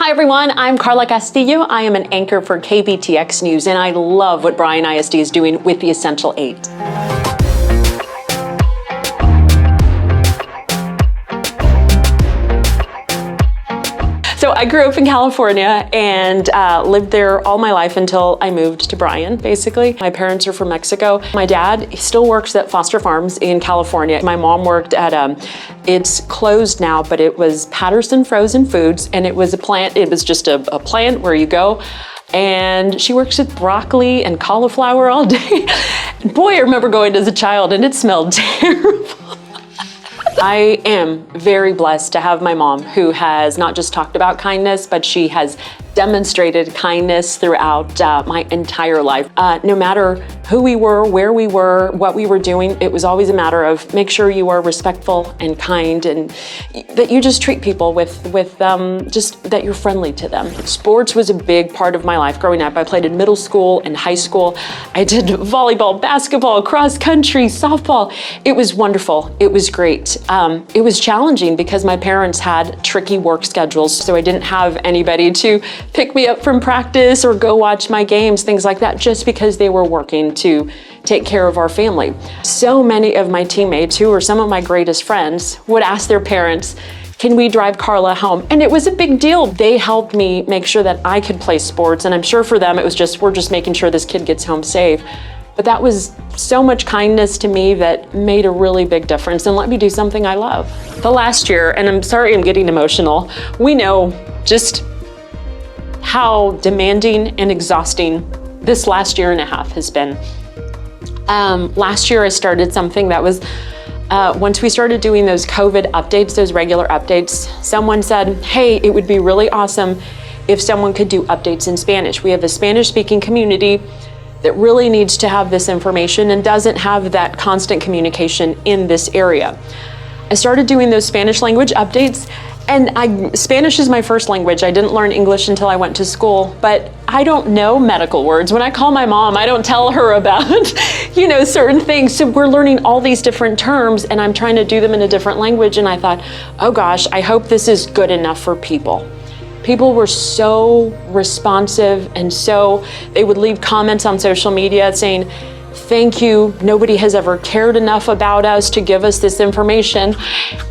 Hi everyone, I'm Karla Castillo. I am an anchor for KBTX News, and I love what Bryan ISD is doing with the Essential 8. So I grew up in California and lived there all my life until I moved to Bryan, basically. My parents are from Mexico. My dad still works at Foster Farms in California. My mom worked at, it's closed now, but it was Patterson Frozen Foods, and it was a plant, it was just a plant where you go, and she works with broccoli and cauliflower all day. And boy, I remember going as a child and it smelled terrible. I am very blessed to have my mom who has not just talked about kindness, but she has demonstrated kindness throughout my entire life. No matter who we were, where we were, what we were doing, it was always a matter of make sure you are respectful and kind, and that you just treat people with just that you're friendly to them. Sports was a big part of my life growing up. I played in middle school and high school. I did volleyball, basketball, cross country, softball. It was wonderful. It was great. It was challenging because my parents had tricky work schedules, so I didn't have anybody to pick me up from practice or go watch my games, things like that, just because they were working to take care of our family. So many of my teammates, who are some of my greatest friends, would ask their parents, can we drive Karla home? And it was a big deal. They helped me make sure that I could play sports, and I'm sure for them it was just, we're just making sure this kid gets home safe. But that was so much kindness to me that made a really big difference and let me do something I love. The last year, and I'm sorry I'm getting emotional, we know just how demanding and exhausting this last year and a half has been. Last year I started something that was, once we started doing those COVID updates, those regular updates, someone said, hey, it would be really awesome if someone could do updates in Spanish. We have a Spanish-speaking community that really needs to have this information and doesn't have that constant communication in this area. I started doing those Spanish language updates, and Spanish is my first language. I didn't learn English until I went to school, but I don't know medical words. When I call my mom, I don't tell her about, certain things. So we're learning all these different terms, and I'm trying to do them in a different language, and I thought, oh gosh, I hope this is good enough for people. People were so responsive, and they would leave comments on social media saying, thank you, nobody has ever cared enough about us to give us this information.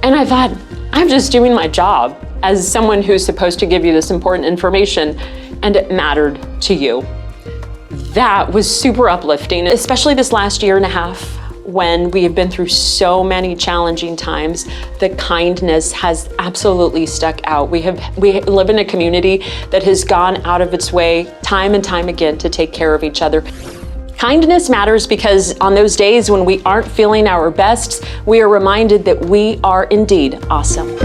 And I thought, I'm just doing my job as someone who's supposed to give you this important information, and it mattered to you. That was super uplifting, especially this last year and a half when we have been through so many challenging times. The kindness has absolutely stuck out. We live in a community that has gone out of its way time and time again to take care of each other. Kindness matters because on those days when we aren't feeling our best, we are reminded that we are indeed awesome.